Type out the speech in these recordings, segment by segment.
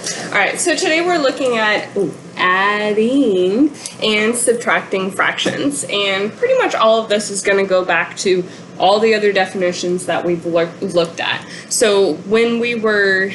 All right, so today we're looking at adding and subtracting fractions, and pretty much all of this is going to go back to all the other definitions that we've looked at. So when we were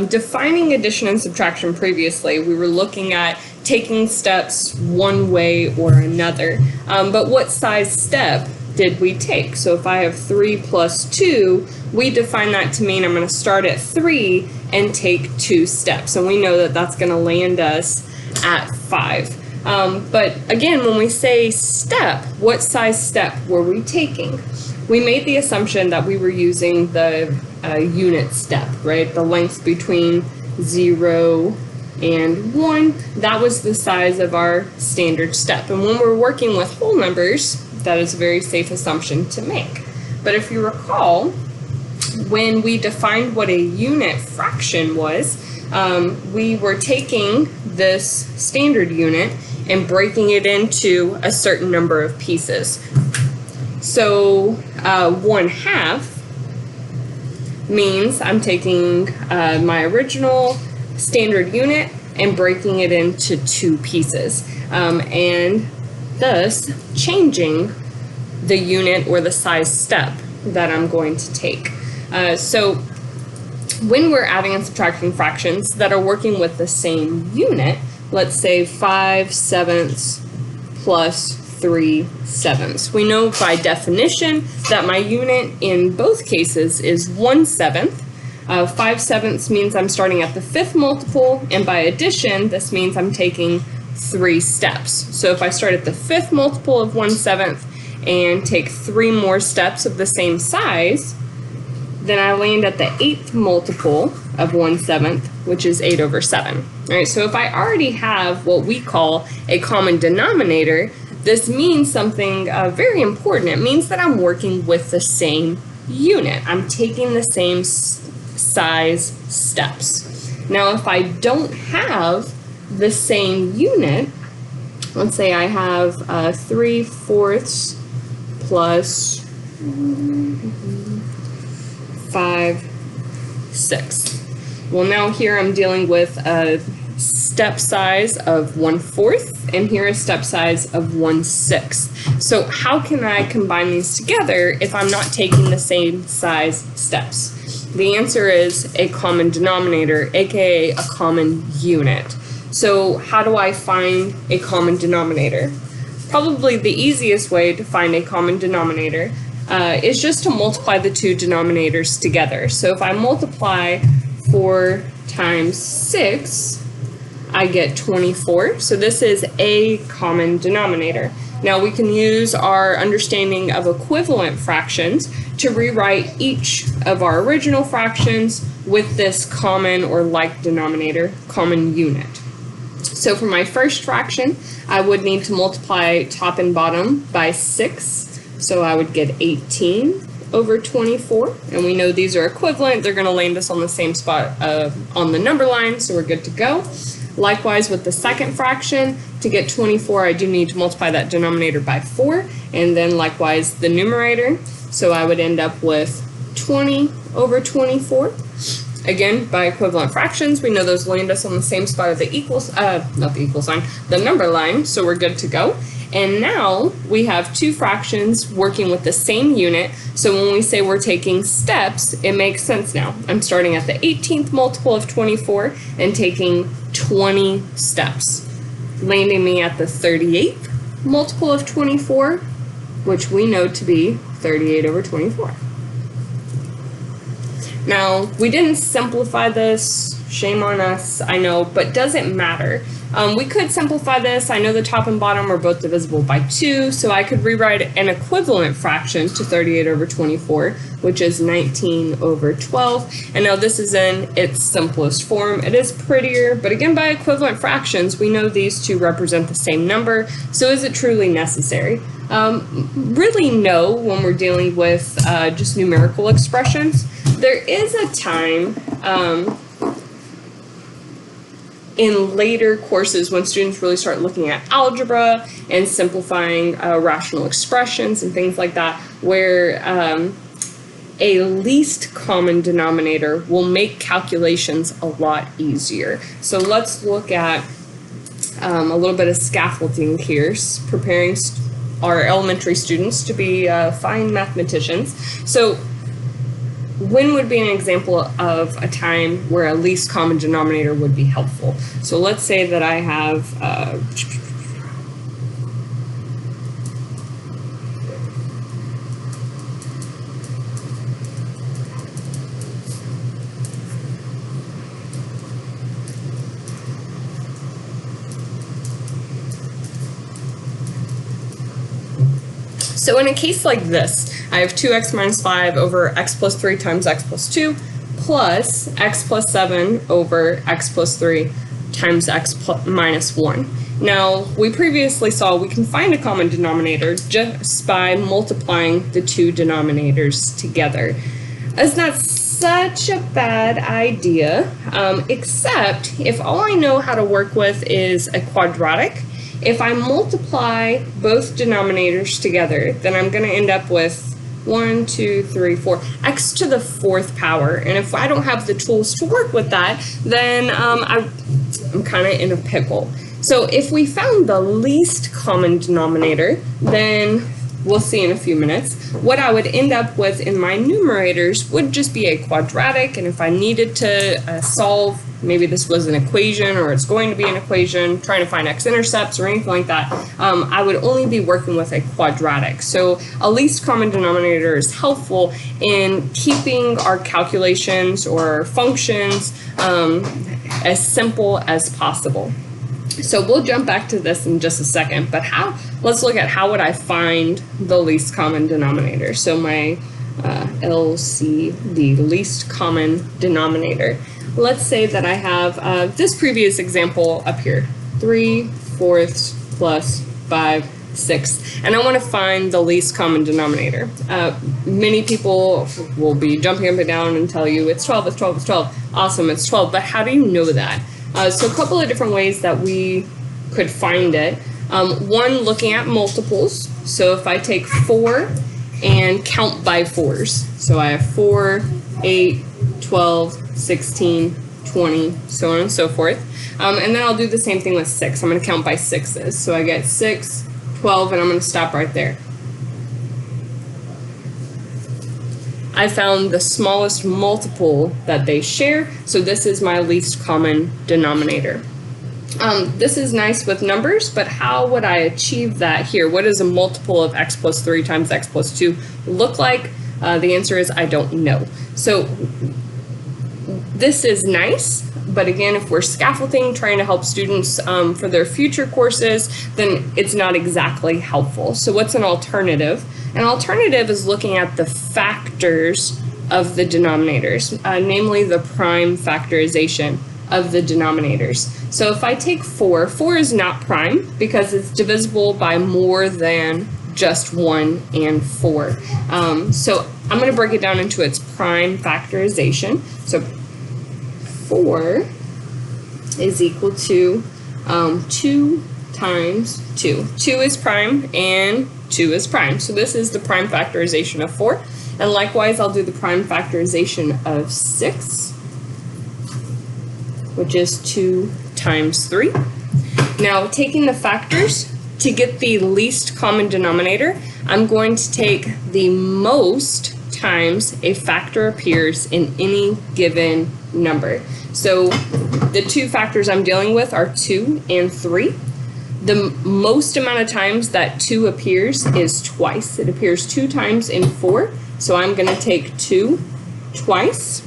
defining addition and subtraction previously, we were looking at taking steps one way or another. But what size step did we take? So if I have 3 plus 2, we define that to mean I'm going to start at 3 and take 2 steps. And we know that that's going to land us at 5. But again, when we say step, what size step were we taking? We made the assumption that we were using the unit step, right? The length between 0 and 1. That was the size of our standard step. And when we're working with whole numbers, that is a very safe assumption to make. But if you recall, when we defined what a unit fraction was, we were taking this standard unit and breaking it into a certain number of pieces. So 1/2 means I'm taking my original standard unit and breaking it into 2 pieces, and thus changing the unit or the size step that I'm going to take. So when we're adding and subtracting fractions that are working with the same unit, let's say 5/7 plus 3/7. We know by definition that my unit in both cases is 1/7. 5/7 means I'm starting at the 5th multiple, and by addition, this means I'm taking 3 steps. So if I start at the 5th multiple of 1/7 and take 3 more steps of the same size, then I land at the 8th multiple of 1/7, which is 8/7. All right, so if I already have what we call a common denominator, this means something very important. It means that I'm working with the same unit. I'm taking the same size steps. Now, if I don't have the same unit, let's say I have 3/4 plus 5/6. Well, now here I'm dealing with a step size of 1/4, and here a step size of 1/6. So how can I combine these together if I'm not taking the same size steps? The answer is a common denominator, aka a common unit. So how do I find a common denominator? Probably the easiest way to find a common denominator is just to multiply the 2 denominators together. So if I multiply 4 times 6, I get 24. So this is a common denominator. Now we can use our understanding of equivalent fractions to rewrite each of our original fractions with this common or like denominator, common unit. So for my first fraction, I would need to multiply top and bottom by 6. So I would get 18/24. And we know these are equivalent. They're going to land us on the same spot on the number line, so we're good to go. Likewise, with the second fraction, to get 24, I do need to multiply that denominator by 4, and then likewise the numerator. So I would end up with 20/24. Again, by equivalent fractions, we know those land us on the same spot of the not the equal sign, the number line, so we're good to go. And now we have 2 fractions working with the same unit, so when we say we're taking steps, it makes sense now. I'm starting at the 18th multiple of 24 and taking 20 steps, landing me at the 38th multiple of 24, which we know to be 38/24. Now, we didn't simplify this, shame on us, I know, but doesn't matter. We could simplify this. I know the top and bottom are both divisible by 2, so I could rewrite an equivalent fraction to 38/24, which is 19/12. And now this is in its simplest form. It is prettier, but again, by equivalent fractions, we know these 2 represent the same number, so is it truly necessary? Really no, when we're dealing with just numerical expressions. There is a time in later courses when students really start looking at algebra and simplifying rational expressions and things like that, where a least common denominator will make calculations a lot easier. So let's look at a little bit of scaffolding here, preparing our elementary students to be fine mathematicians. So when would be an example of a time where a least common denominator would be helpful? So let's say that I have so in a case like this, I have 2x minus 5 over x plus 3 times x plus 2 plus x plus 7 over x plus 3 times x minus 1. Now, we previously saw we can find a common denominator just by multiplying the two denominators together. It's not such a bad idea, except if all I know how to work with is a quadratic. If I multiply both denominators together, then I'm going to end up with 1, 2, 3, 4, x to the 4th power. And if I don't have the tools to work with that, then I'm kind of in a pickle. So if we found the least common denominator, then we'll see in a few minutes, what I would end up with in my numerators would just be a quadratic. And if I needed to solve, maybe this was an equation or it's going to be an equation, trying to find x-intercepts or anything like that, I would only be working with a quadratic. So a least common denominator is helpful in keeping our calculations or functions as simple as possible. So we'll jump back to this in just a second, but let's look at how would I find the least common denominator. So my LCD, least common denominator. Let's say that I have this previous example up here, 3/4 plus 5/6, and I want to find the least common denominator. Many people will be jumping up and down and tell you it's 12, it's 12, it's 12. Awesome, it's 12, but how do you know that? So a couple of different ways that we could find it. One, looking at multiples. So if I take 4 and count by 4s. So I have 4, 8, 12, 16, 20, so on and so forth. And then I'll do the same thing with 6. I'm going to count by 6s. So I get 6, 12, and I'm going to stop right there. I found the smallest multiple that they share, so this is my least common denominator. This is nice with numbers, but how would I achieve that here? What does a multiple of x plus 3 times x plus 2 look like? The answer is I don't know. So this is nice, but again, if we're scaffolding, trying to help students for their future courses, then it's not exactly helpful. So what's an alternative? An alternative is looking at the factors of the denominators, namely the prime factorization of the denominators. So if I take 4, 4 is not prime because it's divisible by more than just 1 and 4. So I'm going to break it down into its prime factorization. So 4 is equal to 2 times 2. 2 is prime and 2 is prime. So this is the prime factorization of 4. And likewise, I'll do the prime factorization of 6, which is 2 times 3. Now, taking the factors, to get the least common denominator, I'm going to take the most times a factor appears in any given number. So the two factors I'm dealing with are 2 and 3. The most amount of times that 2 appears is twice. It appears 2 times in 4, so I'm going to take 2 twice.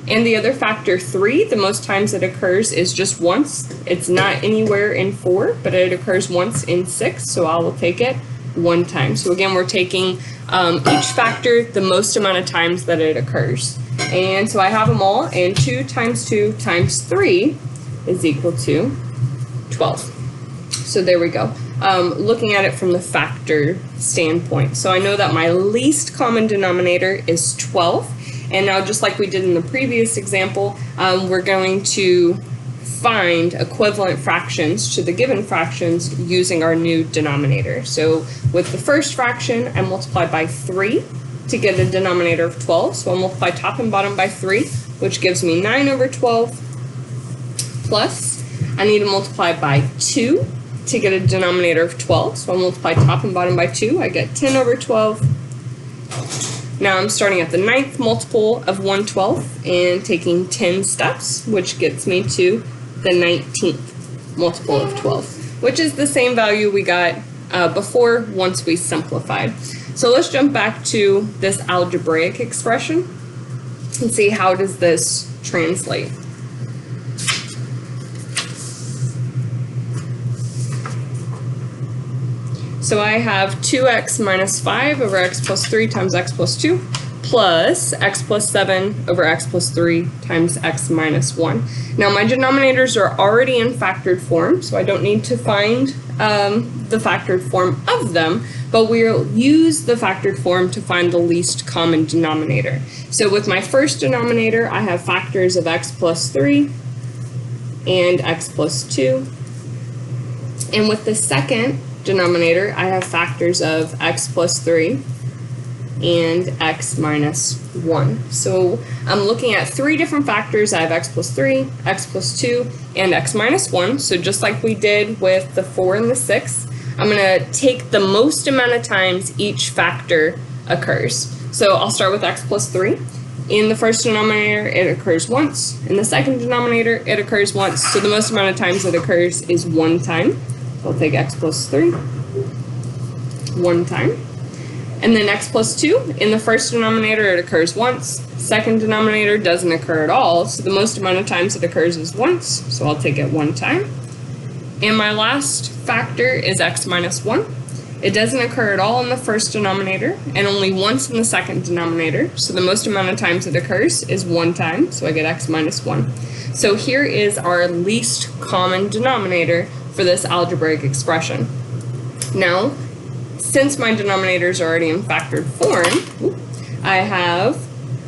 And the other factor, 3, the most times it occurs is just once. It's not anywhere in 4, but it occurs once in 6, so I will take it 1 time. So again, we're taking each factor the most amount of times that it occurs. And so I have them all, and 2 times 2 times 3 is equal to 12. So there we go. Looking at it from the factor standpoint. So I know that my least common denominator is 12. And now, just like we did in the previous example, we're going to find equivalent fractions to the given fractions using our new denominator. So with the first fraction, I multiplied by 3 to get a denominator of 12. So I'll multiply top and bottom by 3, which gives me 9 over 12. Plus, I need to multiply by 2 to get a denominator of 12. So I'll multiply top and bottom by 2. I get 10 over 12. Now I'm starting at the 9th multiple of 1/12 and taking 10 steps, which gets me to the 19th multiple of 12, which is the same value we got before once we simplified. So let's jump back to this algebraic expression and see how does this translate. So I have 2x minus 5 over x plus 3 times x plus 2 plus x plus 7 over x plus 3 times x minus 1. Now my denominators are already in factored form, so I don't need to find the factored form of them, but we'll use the factored form to find the least common denominator. So with my first denominator, I have factors of x plus 3 and x plus 2. And with the second denominator, I have factors of x plus 3 and x minus 1. So I'm looking at 3 different factors. I have x plus 3, x plus 2, and x minus 1. So just like we did with the 4 and the 6, I'm going to take the most amount of times each factor occurs. So I'll start with x plus 3. In the first denominator, it occurs once. In the second denominator, it occurs once. So the most amount of times it occurs is 1 time. I'll take x plus 3, 1 time. And then x plus 2, in the first denominator it occurs once. Second denominator doesn't occur at all, so the most amount of times it occurs is once, so I'll take it 1 time. And my last factor is x minus 1. It doesn't occur at all in the first denominator, and only once in the second denominator, so the most amount of times it occurs is 1 time, so I get x minus 1. So here is our least common denominator for this algebraic expression. Now, since my denominators are already in factored form, I have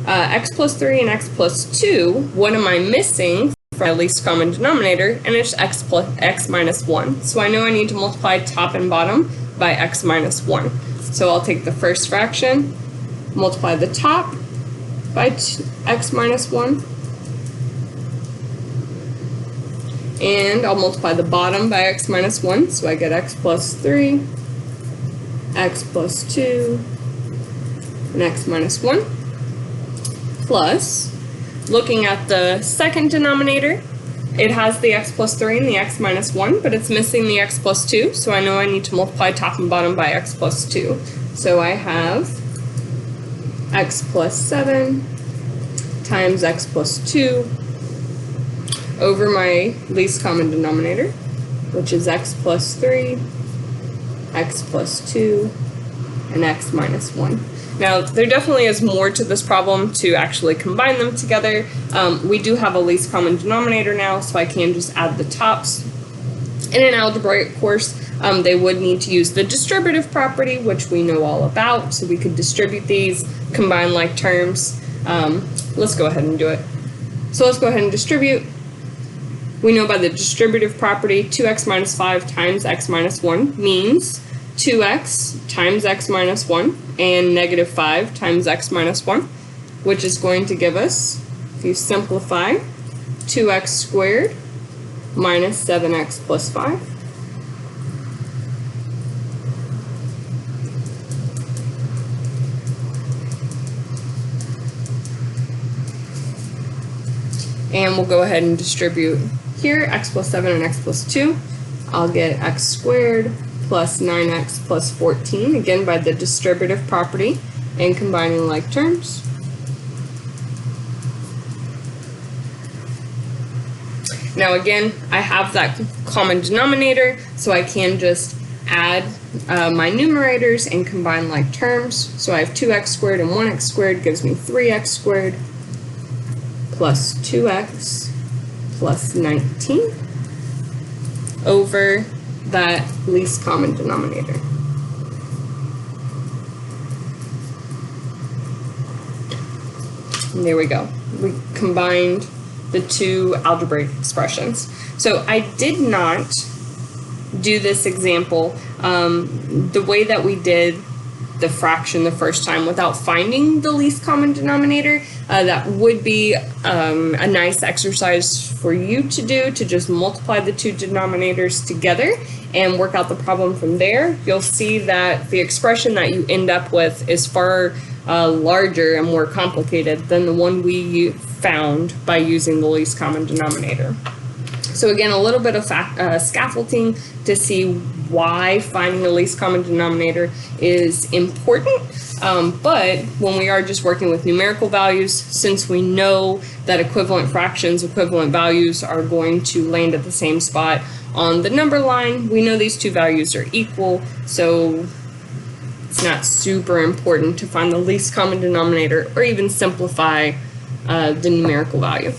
x plus 3 and x plus 2. What am I missing for my least common denominator? And it's x minus 1. So I know I need to multiply top and bottom by x minus 1. So I'll take the first fraction, multiply the top by x minus 1, and I'll multiply the bottom by x minus 1, so I get x plus 3, x plus 2, and x minus 1, plus, looking at the second denominator, it has the x plus 3 and the x minus 1, but it's missing the x plus 2, so I know I need to multiply top and bottom by x plus 2. So I have x plus 7 times x plus 2 over my least common denominator, which is x plus 3, x plus 2, and x minus 1. Now, there definitely is more to this problem to actually combine them together. We do have a least common denominator now, so I can just add the tops. In an algebraic course, they would need to use the distributive property, which we know all about, so we could distribute these, combine like terms. Let's go ahead and do it. So let's go ahead and distribute. We know by the distributive property, 2x minus 5 times x minus 1 means 2x times x minus 1 and negative 5 times x minus 1, which is going to give us, if you simplify, 2x squared minus 7x plus 5. And we'll go ahead and distribute here, x plus 7 and x plus 2. I'll get x squared plus 9x plus 14, again by the distributive property and combining like terms. Now again, I have that common denominator, so I can just add my numerators and combine like terms. So I have 2x squared and 1x squared gives me 3x squared plus 2x plus 19 over that least common denominator. And there we go. We combined the two algebraic expressions. So I did not do this example the way that we did the fraction the first time without finding the least common denominator. That would be a nice exercise for you to do, to just multiply the two denominators together and work out the problem from there. You'll see that the expression that you end up with is far larger and more complicated than the one we found by using the least common denominator. So again, a little bit of scaffolding to see why finding the least common denominator is important. But when we are just working with numerical values, since we know that equivalent fractions, equivalent values are going to land at the same spot on the number line, we know these two values are equal, so it's not super important to find the least common denominator or even simplify the numerical value.